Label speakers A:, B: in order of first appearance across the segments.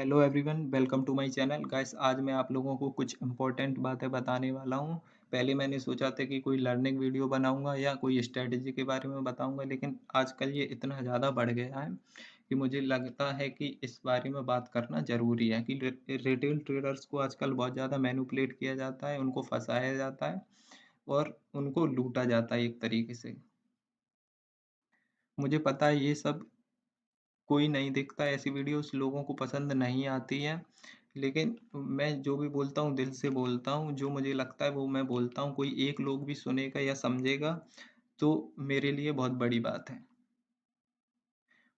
A: Hello everyone, welcome to my channel. Guys, आज मैं आप लोगों को कुछ इम्पोर्टेंट बातें बताने वाला हूँ। पहले मैंने सोचा था कि कोई लर्निंग वीडियो बनाऊंगा या कोई स्ट्रेटजी के बारे में बताऊंगा, लेकिन आजकल ये इतना ज़्यादा बढ़ गया है कि मुझे लगता है कि इस बारे में बात करना ज़रूरी है कि रिटेल ट्रेडर्स को आजकल बहुत ज़्यादा मैनिपुलेट किया जाता है, उनको फंसाया जाता है और उनको लूटा जाता है एक तरीके से। मुझे पता है ये सब कोई नहीं देखता, ऐसी वीडियोस लोगों को पसंद नहीं आती हैं, लेकिन मैं जो भी बोलता हूँ दिल से बोलता हूँ। जो मुझे लगता है वो मैं बोलता हूँ। कोई एक लोग भी सुनेगा या समझेगा तो मेरे लिए बहुत बड़ी बात है।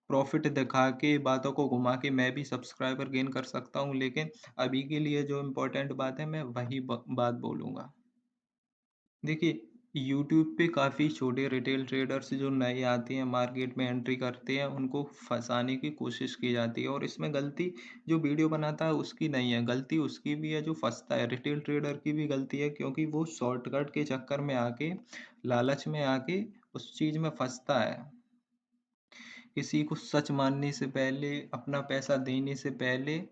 A: प्रॉफिट दिखा के, बातों को घुमा के मैं भी सब्सक्राइबर गेन कर सकता हूँ, लेकिन अभी के लिए जो इम्पोर्टेंट बात है मैं वही बात बोलूँगा। देखिए, यूट्यूब पे काफ़ी छोटे रिटेल ट्रेडर्स जो नए आते हैं, मार्केट में एंट्री करते हैं, उनको फँसाने की कोशिश की जाती है और इसमें गलती जो वीडियो बनाता है उसकी नहीं है, गलती उसकी भी है जो फँसता है। रिटेल ट्रेडर की भी गलती है, क्योंकि वो शॉर्टकट के चक्कर में आके, लालच में आके उस चीज़ में फँसता है। किसी को सच मानने से पहले, अपना पैसा देने से पहले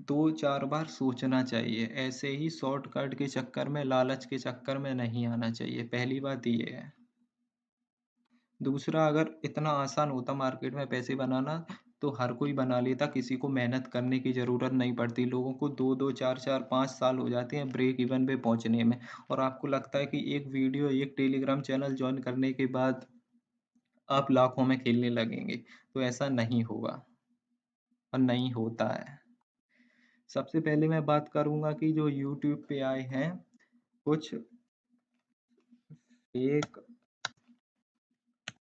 A: 2-4 बार सोचना चाहिए। ऐसे ही शॉर्टकट के चक्कर में, लालच के चक्कर में नहीं आना चाहिए। पहली बात ये है। दूसरा, अगर इतना आसान होता मार्केट में पैसे बनाना, तो हर कोई बना लेता, किसी को मेहनत करने की ज़रूरत नहीं पड़ती। लोगों को 2-2, 4-4, 5 साल हो जाते हैं ब्रेक इवन पे पहुँचने में, और आपको लगता है कि एक वीडियो, एक टेलीग्राम चैनल जॉइन करने के बाद आप लाखों में खेलने लगेंगे। तो ऐसा नहीं होगा और नहीं होता है। सबसे पहले मैं बात करूँगा कि जो यूट्यूब पे आए हैं कुछ फेक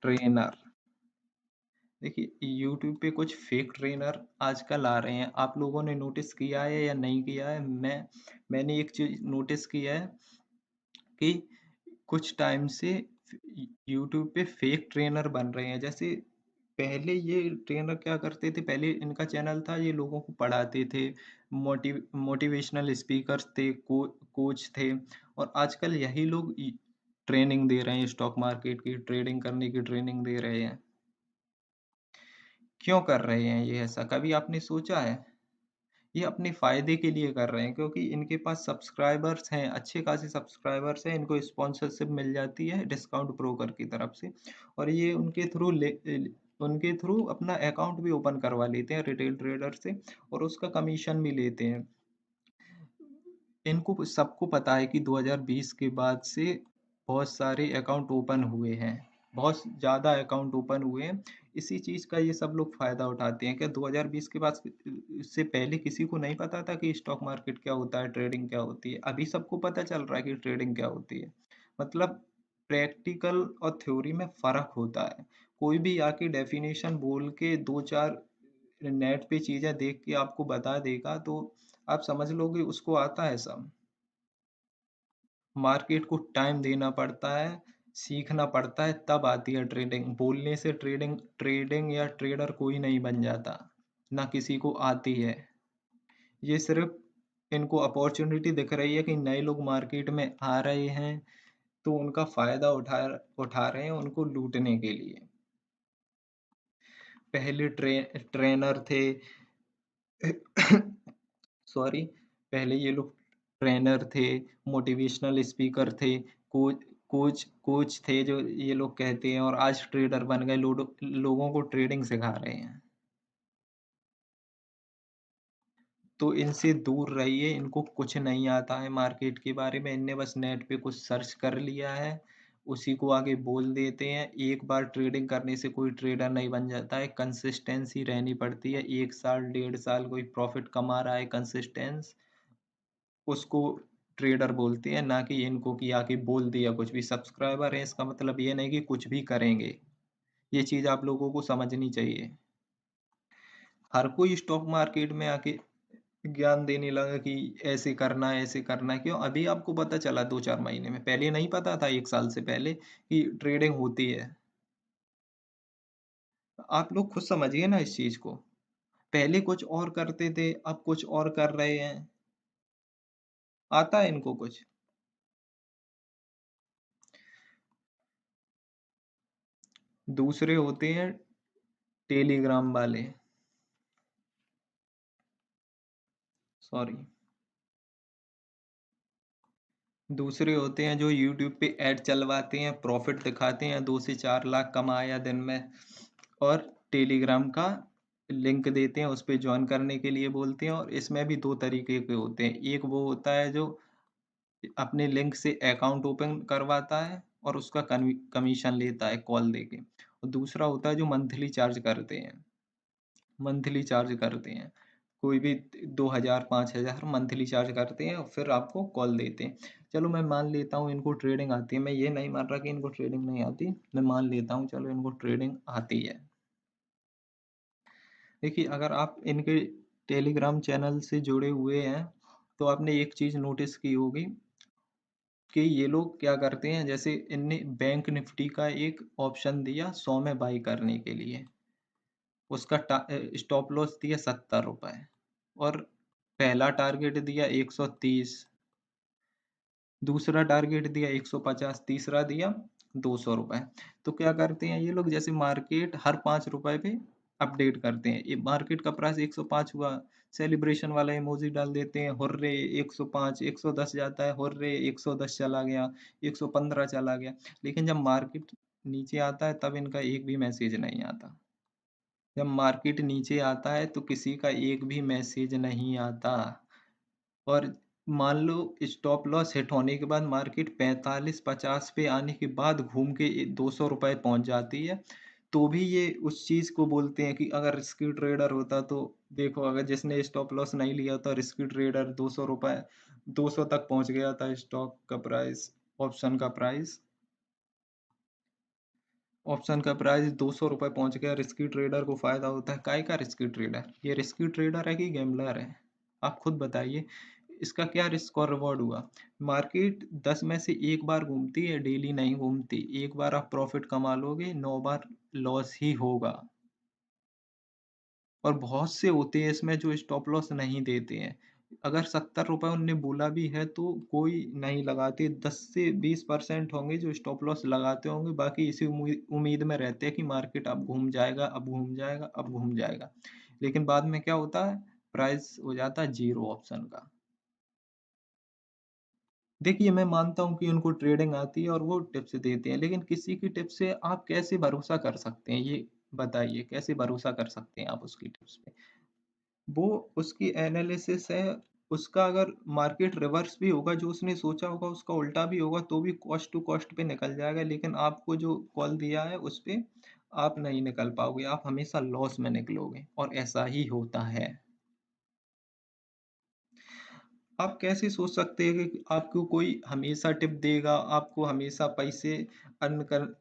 A: ट्रेनर। देखिए, यूट्यूब पे कुछ फेक ट्रेनर आजकल आ रहे हैं। आप लोगों ने नोटिस किया है या नहीं किया है? मैंने एक चीज़ नोटिस किया है कि कुछ टाइम से यूट्यूब पे फेक ट्रेनर बन रहे हैं। जैसे पहले ये ट्रेनर क्या करते थे, पहले इनका चैनल था, ये लोगों को पढ़ाते थे, मोटिवेशनल स्पीकर्स थे, कोच थे, और आजकल यही लोग ट्रेनिंग दे रहे हैं, स्टॉक मार्केट की ट्रेडिंग करने की ट्रेनिंग दे रहे हैं। क्यों कर रहे हैं ये ऐसा? कभी आपने सोचा है? ये अपने फ़ायदे के लिए कर रहे हैं, क्योंकि इनके पास सब्सक्राइबर्स हैं, अच्छे खासे सब्सक्राइबर्स हैं, इनको स्पॉन्सरशिप मिल जाती है डिस्काउंट ब्रोकर की तरफ से, और ये उनके थ्रू अपना अकाउंट भी ओपन करवा लेते हैं रिटेल ट्रेडर से, और उसका कमीशन भी लेते हैं। इनको सबको पता है कि 2020 के बाद से बहुत सारे अकाउंट ओपन हुए हैं, बहुत ज़्यादा अकाउंट ओपन हुए हैं। इसी चीज़ का ये सब लोग फ़ायदा उठाते हैं। क्या 2020 के बाद से पहले किसी को नहीं पता था कि स्टॉक मार्केट क्या होता है, ट्रेडिंग क्या होती है? अभी सबको पता चल रहा है कि ट्रेडिंग क्या होती है। मतलब प्रैक्टिकल और थ्योरी में फ़र्क होता है। कोई भी आके डेफिनेशन बोल के 2-4 नेट पे चीज़ें देख के आपको बता देगा, तो आप समझ लो कि उसको आता है सब। मार्केट को टाइम देना पड़ता है, सीखना पड़ता है, तब आती है ट्रेडिंग। बोलने से ट्रेडिंग ट्रेडिंग या ट्रेडर कोई नहीं बन जाता, ना किसी को आती है। ये सिर्फ़ इनको अपॉर्च्युनिटी दिख रही है कि नए लोग मार्केट में आ रहे हैं, तो उनका फ़ायदा उठा रहे हैं उनको लूटने के लिए। पहले ट्रेनर थे। सॉरी, पहले ये लोग ट्रेनर थे, मोटिवेशनल स्पीकर थे, कोच थे, जो ये लोग कहते हैं, और आज ट्रेडर बन गए, लोगों को ट्रेडिंग सिखा रहे हैं। तो इनसे दूर रहिए, इनको कुछ नहीं आता है मार्केट के बारे में। इनने बस नेट पे कुछ सर्च कर लिया है, उसी को आगे बोल देते हैं। एक बार ट्रेडिंग करने से कोई ट्रेडर नहीं बन जाता है, कंसिस्टेंसी रहनी पड़ती है। 1 साल, 1.5 साल कोई प्रॉफ़िट कमा रहा है कंसिस्टेंस, उसको ट्रेडर बोलते हैं, ना कि इनको कि आके बोल दिया कुछ भी। सब्सक्राइबर है इसका मतलब ये नहीं कि कुछ भी करेंगे। ये चीज़ आप लोगों को समझनी चाहिए। हर कोई स्टॉक मार्केट में आके ज्ञान देने लगा कि ऐसे करना है। क्यों? अभी आपको पता चला 2-4 महीने में, पहले नहीं पता था 1 साल से पहले कि ट्रेडिंग होती है। आप लोग खुद समझिए ना इस चीज़ को। पहले कुछ और करते थे, अब कुछ और कर रहे हैं। आता है इनको कुछ? दूसरे होते हैं टेलीग्राम वाले। सॉरी। दूसरे होते हैं जो यूट्यूब पे ऐड चलवाते हैं, प्रॉफिट दिखाते हैं, 2 से 4 लाख कमाया दिन में, और टेलीग्राम का लिंक देते हैं, उस पे जॉइन करने के लिए बोलते हैं। और इसमें भी 2 तरीके के होते हैं। एक वो होता है जो अपने लिंक से अकाउंट ओपन करवाता है और उसका कमीशन लेता है कॉल देके। और दूसरा होता है जो मंथली चार्ज करते हैं, मंथली चार्ज करते हैं। कोई भी 2000 5000 मंथली चार्ज करते हैं और फिर आपको कॉल देते हैं। चलो मैं मान लेता हूँ इनको ट्रेडिंग आती है, मैं ये नहीं मान रहा कि इनको ट्रेडिंग नहीं आती, मैं मान लेता हूँ चलो इनको ट्रेडिंग आती है। देखिए अगर आप इनके टेलीग्राम चैनल से जुड़े हुए हैं तो आपने एक चीज़ नोटिस की होगी कि ये लोग क्या करते हैं, जैसे इनने बैंक निफ्टी का एक ऑप्शन दिया 100 में बाई करने के लिए, उसका स्टॉप लॉस दिया 70 रुपए, और पहला टारगेट दिया 130, दूसरा टारगेट दिया 150, तीसरा दिया 200 रुपए। तो क्या करते हैं ये लोग, जैसे मार्केट हर 5 रुपए पे अपडेट करते हैं, ये मार्केट का प्राइस 105 हुआ, सेलिब्रेशन वाला इमोजी डाल देते हैं, हुर्रे 105, 110 जाता है, हुर्रे 110 चला गया, 115 चला गया। लेकिन जब मार्केट नीचे आता है तब इनका एक भी मैसेज नहीं आता। जब मार्केट नीचे आता है तो किसी का एक भी मैसेज नहीं आता। और मान लो स्टॉप लॉस हिट होने के बाद मार्केट 45-50 पे आने के बाद घूम के 200 रुपए पहुंच जाती है, तो भी ये उस चीज को बोलते हैं कि अगर रिस्की ट्रेडर होता तो देखो, अगर जिसने स्टॉप लॉस नहीं लिया था रिस्की ट्रेडर, 200 रुपए 200 तक पहुंच गया था स्टॉक का प्राइस, ऑप्शन का प्राइस, ऑप्शन का प्राइस 200 रुपए पहुंच गया, रिस्की ट्रेडर को फायदा होता है। काय का रिस्की ट्रेडर, ये रिस्की ट्रेडर है कि गैम्बलर है? आप खुद बताइए, इसका क्या रिस्क और रिवॉर्ड हुआ? मार्केट 10 में से एक बार घूमती है, डेली नहीं घूमती। एक बार आप प्रॉफिट कमा लोगे, 9 बार लॉस ही होगा। और बहुत से होते हैं इसमें जो स्टॉप लॉस नहीं देते हैं। अगर 70 रुपए उनने बोला भी है तो कोई नहीं लगाते, 10 से 20% होंगे जो स्टॉप लॉस लगाते होंगे, बाकी इसी उम्मीद में रहते हैं कि मार्केट अब घूम जाएगा, अब घूम जाएगा, अब घूम जाएगा। लेकिन बाद में क्या होता है, प्राइस हो जाता है जीरो ऑप्शन का। देखिए मैं मानता हूँ कि उनको ट्रेडिंग आती है और वो टिप्स देते हैं, लेकिन किसी की टिप्स से आप कैसे भरोसा कर सकते हैं, ये बताइए, कैसे भरोसा कर सकते हैं आप उसकी टिप्स पे? वो उसकी एनालिसिस है, उसका अगर मार्केट रिवर्स भी होगा, जो उसने सोचा होगा उसका उल्टा भी होगा, तो भी कॉस्ट टू कॉस्ट पे निकल जाएगा। लेकिन आपको जो कॉल दिया है उस पे आप नहीं निकल पाओगे, आप हमेशा लॉस में निकलोगे, और ऐसा ही होता है। आप कैसे सोच सकते हैं कि आपको कोई हमेशा टिप देगा, आपको हमेशा पैसे अर्न कर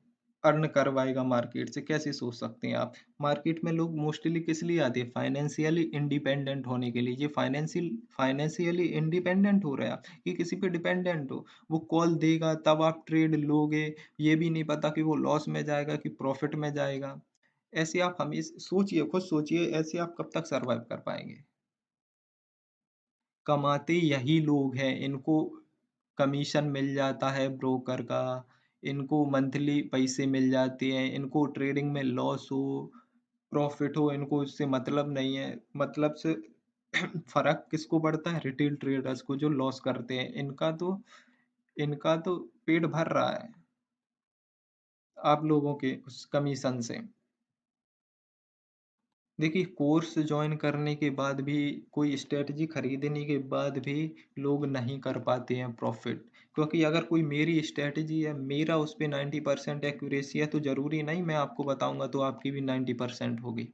A: अर्न करवाएगा मार्केट से? कैसे सोच सकते हैं आप? मार्केट में लोग मोस्टली किस लिए आते हैं? फाइनेंशियली इंडिपेंडेंट होने के लिए। ये फाइनेंशियली इंडिपेंडेंट हो रहा है कि किसी पे डिपेंडेंट हो? वो कॉल देगा तब आप ट्रेड लोगे, ये भी नहीं पता कि वो लॉस में जाएगा कि प्रॉफिट में जाएगा। ऐसे आप हमेशा सोचिए, खुद सोचिए, ऐसे आप कब तक सर्वाइव कर पाएंगे? कमाते यही लोग हैं, इनको कमीशन मिल जाता है ब्रोकर का, इनको मंथली पैसे मिल जाते हैं, इनको ट्रेडिंग में लॉस हो, प्रॉफिट हो, इनको इससे मतलब नहीं है। मतलब से फ़र्क किसको पड़ता है? रिटेल ट्रेडर्स को, जो लॉस करते हैं। इनका तो पेट भर रहा है आप लोगों के उस कमीशन से। देखिए कोर्स जॉइन करने के बाद भी, कोई स्ट्रेटजी खरीदने के बाद भी लोग नहीं कर पाते हैं प्रॉफिट, क्योंकि अगर कोई मेरी स्ट्रेटजी है, मेरा उस पे 90% एक्यूरेसी है, तो ज़रूरी नहीं मैं आपको बताऊंगा तो आपकी भी 90% होगी।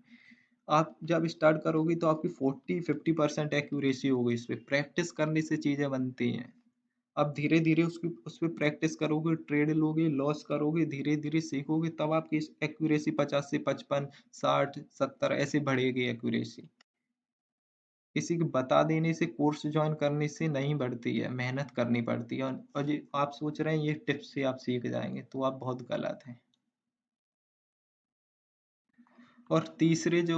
A: आप जब स्टार्ट करोगे तो आपकी 40-50% एक्यूरेसी होगी। इस पे प्रैक्टिस करने से चीज़ें बनती हैं। आप धीरे-धीरे उसकी उस पे प्रैक्टिस करोगे, ट्रेड लोगे, लॉस करोगे, धीरे-धीरे सीखोगे, तब आपकी एक्यूरेसी 50 से 55, 60, 70 ऐसे बढ़ेगी एक्यूरेसी। किसी को बता देने से, कोर्स जॉइन करने से नहीं बढ़ती है, मेहनत करनी पड़ती है। और ये आप सोच रहे हैं ये टिप्स से आप सीख जाएँगे, तो आप बहुत गलत हैं। और तीसरे जो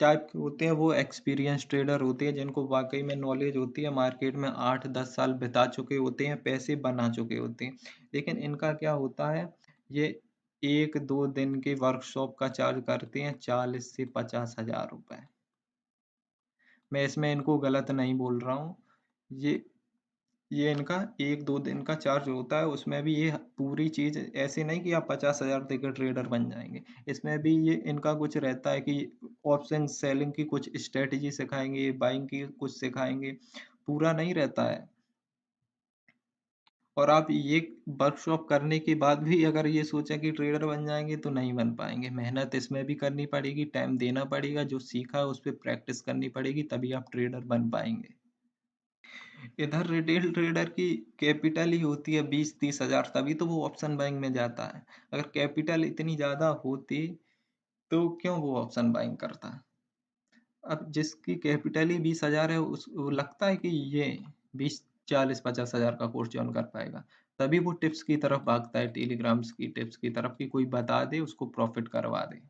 A: टाइप के होते हैं वो एक्सपीरियंस ट्रेडर होते हैं, जिनको वाक़ई में नॉलेज होती है, मार्केट में 8-10 साल बिता चुके होते हैं, पैसे बना चुके होते हैं। लेकिन इनका क्या होता है, ये 1-2 दिन के वर्कशॉप का चार्ज करते हैं 40 से 50 हज़ार रुपए। मैं इसमें इनको गलत नहीं बोल रहा हूँ। ये ये इनका 1-2 दिन का चार्ज होता है, उसमें भी ये पूरी चीज़ ऐसे नहीं कि आप 50,000 देकर ट्रेडर बन जाएँगे। इसमें भी ये इनका कुछ रहता है कि ऑप्शन सेलिंग की कुछ स्ट्रैटेजी सिखाएँगे, बाइंग की कुछ सिखाएँगे, पूरा नहीं रहता है। और आप ये वर्कशॉप करने के बाद भी अगर ये सोचें कि ट्रेडर बन जाएँगे तो नहीं बन पाएँगे। मेहनत इसमें भी करनी पड़ेगी, टाइम देना पड़ेगा, जो सीखा है उस पे प्रैक्टिस करनी पड़ेगी, तभी आप ट्रेडर बन पाएँगे। इधर रिटेल ट्रेडर की कैपिटल ही होती है 20-30 हज़ार, तभी तो वो ऑप्शन बाइंग में जाता है। अगर कैपिटल इतनी ज़्यादा होती तो क्यों वो ऑप्शन बाइंग करता? अब जिसकी कैपिटल ही 20,000 है उस वो लगता है कि ये 20, 40, 50 हज़ार का कोर्स जॉइन कर पाएगा। तभी वो टिप्स की तरफ भागता है, टेलीग्राम्स की टिप्स की तरफ कि कोई बता दे उसको प्रॉफ़िट करवा दे।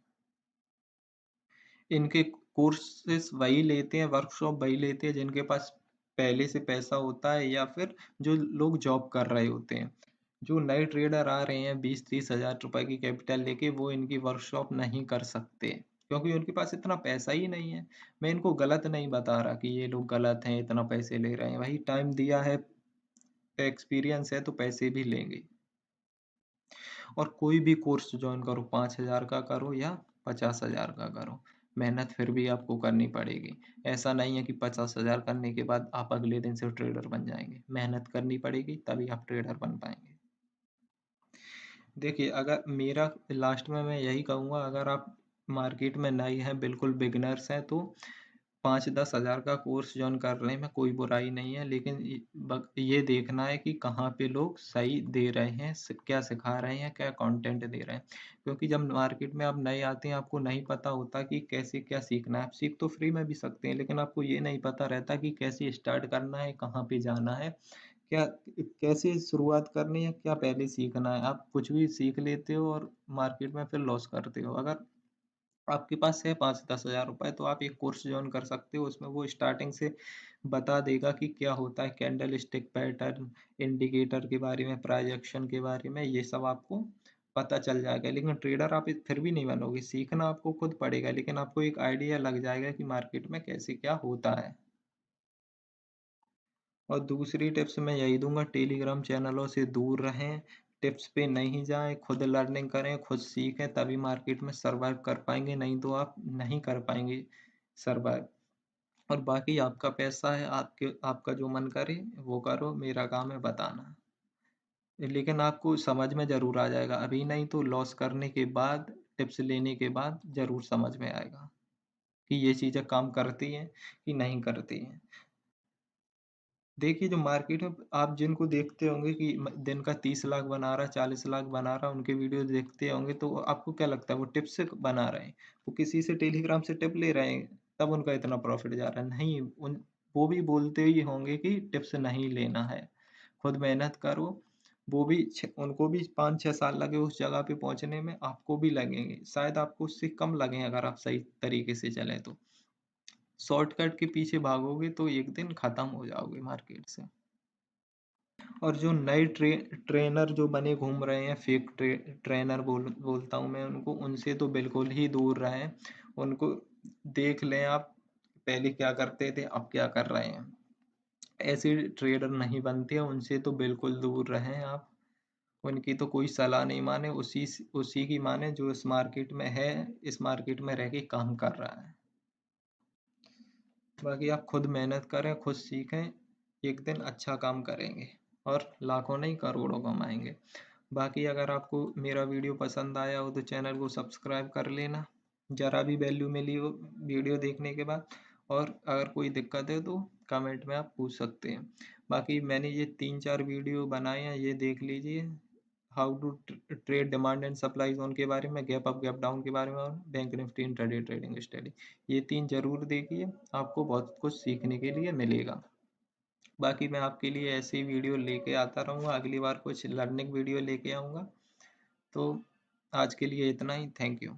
A: इनके कोर्सेज़ वही लेते हैं, वर्कशॉप वही लेते हैं जिनके पास पहले से पैसा होता है या फिर जो लोग जॉब कर रहे होते हैं। जो नए ट्रेडर आ रहे हैं 20-30 हज़ार रुपए की कैपिटल लेके, वो इनकी वर्कशॉप नहीं कर सकते, क्योंकि उनके पास इतना पैसा ही नहीं है। मैं इनको गलत नहीं बता रहा कि ये लोग गलत हैं, इतना पैसे ले रहे हैं। वही टाइम दिया है, एक्सपीरियंस है तो पैसे भी लेंगे। और कोई भी कोर्स जॉइन करो, 5,000 का करो या 50,000 का करो, मेहनत फिर भी आपको करनी पड़ेगी। ऐसा नहीं है कि 50,000 करने के बाद आप अगले दिन से ट्रेडर बन जाएँगे। मेहनत करनी पड़ेगी तभी आप ट्रेडर बन पाएँगे। देखिए, अगर मेरा लास्ट में मैं यही कहूँगा, अगर आप मार्केट में नए हैं, बिल्कुल बिगिनर्स हैं, तो 5-10 हज़ार का कोर्स जॉइन कर रहे हैं, में कोई बुराई नहीं है, लेकिन ये देखना है कि कहाँ पे लोग सही दे रहे हैं, क्या सिखा रहे हैं, क्या कंटेंट दे रहे हैं। क्योंकि जब मार्केट में आप नए आते हैं, आपको नहीं पता होता कि कैसे क्या सीखना है। आप सीख तो फ्री में भी सकते हैं, लेकिन आपको ये नहीं पता रहता कि कैसे स्टार्ट करना है, कहाँ पे जाना है, क्या कैसे शुरुआत करनी है, क्या पहले सीखना है। आप कुछ भी सीख लेते हो और मार्केट में फिर लॉस करते हो। अगर आपके पास है 5-10 हज़ार रुपए, तो आप एक कोर्स जॉइन कर सकते हो। उसमें वो स्टार्टिंग से बता देगा कि क्या होता है, कैंडल स्टिक पैटर्न, इंडिकेटर के बारे में, प्राइस एक्शन के बारे में, ये सब आपको पता चल जाएगा। लेकिन ट्रेडर आप फिर भी नहीं बनोगे, सीखना आपको खुद पड़ेगा, लेकिन आपको एक आइडिया लग जाएगा कि मार्केट में कैसे क्या होता है। और दूसरी टिप्स मैं यही दूँगा, टेलीग्राम चैनलों से दूर रहें, टिप्स पे नहीं जाएँ, खुद लर्निंग करें, खुद सीखें, तभी मार्केट में सर्वाइव कर पाएँगे, नहीं तो आप नहीं कर पाएँगे सर्वाइव। और बाकी आपका पैसा है, आपका जो मन करे वो करो, मेरा काम है बताना। लेकिन आपको समझ में ज़रूर आ जाएगा, अभी नहीं तो लॉस करने के बाद, टिप्स लेने के बाद ज़रूर समझ में आएगा कि ये चीज़ें काम करती हैं कि नहीं करती हैं। देखिए, जो मार्केट में आप जिनको देखते होंगे कि दिन का 30 लाख बना रहा है, 40 लाख बना रहा है, उनके वीडियो देखते होंगे, तो आपको क्या लगता है वो टिप्स से बना रहे हैं? वो किसी से टेलीग्राम से टिप ले रहे हैं, तब उनका इतना प्रॉफिट जा रहा है। नहीं, उन वो भी बोलते ही होंगे कि टिप्स नहीं लेना है, खुद मेहनत करो। वो भी उनको भी 5-6 साल लगे उस जगह पे पहुंचने में, आपको भी लगेंगे, शायद आपको उससे कम लगें अगर आप सही तरीके से चलें तो। शॉर्टकट के पीछे भागोगे तो एक दिन खत्म हो जाओगे मार्केट से। और जो नए ट्रेनर जो बने घूम रहे हैं, फेक ट्रेनर बोलता हूँ मैं उनको, उनसे तो बिल्कुल ही दूर रहें। उनको देख लें आप, पहले क्या करते थे, अब क्या कर रहे हैं। ऐसे ट्रेडर नहीं बनते हैं, उनसे तो बिल्कुल दूर रहें आप। उनकी तो कोई सलाह नहीं माने, उसी की माने जो इस मार्केट में है, इस मार्केट में रह के काम कर रहा है। बाकी आप खुद मेहनत करें, खुद सीखें, एक दिन अच्छा काम करेंगे और लाखों नहीं करोड़ों कमाएँगे। बाकी अगर आपको मेरा वीडियो पसंद आया हो तो चैनल को सब्सक्राइब कर लेना, ज़रा भी वैल्यू मिली हो वीडियो देखने के बाद। और अगर कोई दिक्कत है तो कमेंट में आप पूछ सकते हैं। बाकी मैंने ये 3-4 वीडियो बनाए हैं, ये देख लीजिए। How to trade demand and supply zone के बारे में, गैप अप गैप डाउन के बारे में, और bank Nifty intraday trading study. ये 3 ज़रूर देखिए, आपको बहुत कुछ सीखने के लिए मिलेगा। बाकी मैं आपके लिए ऐसे ही वीडियो लेके आता रहूँगा, अगली बार कुछ लर्निंग वीडियो लेके आऊँगा। तो आज के लिए इतना ही, थैंक यू।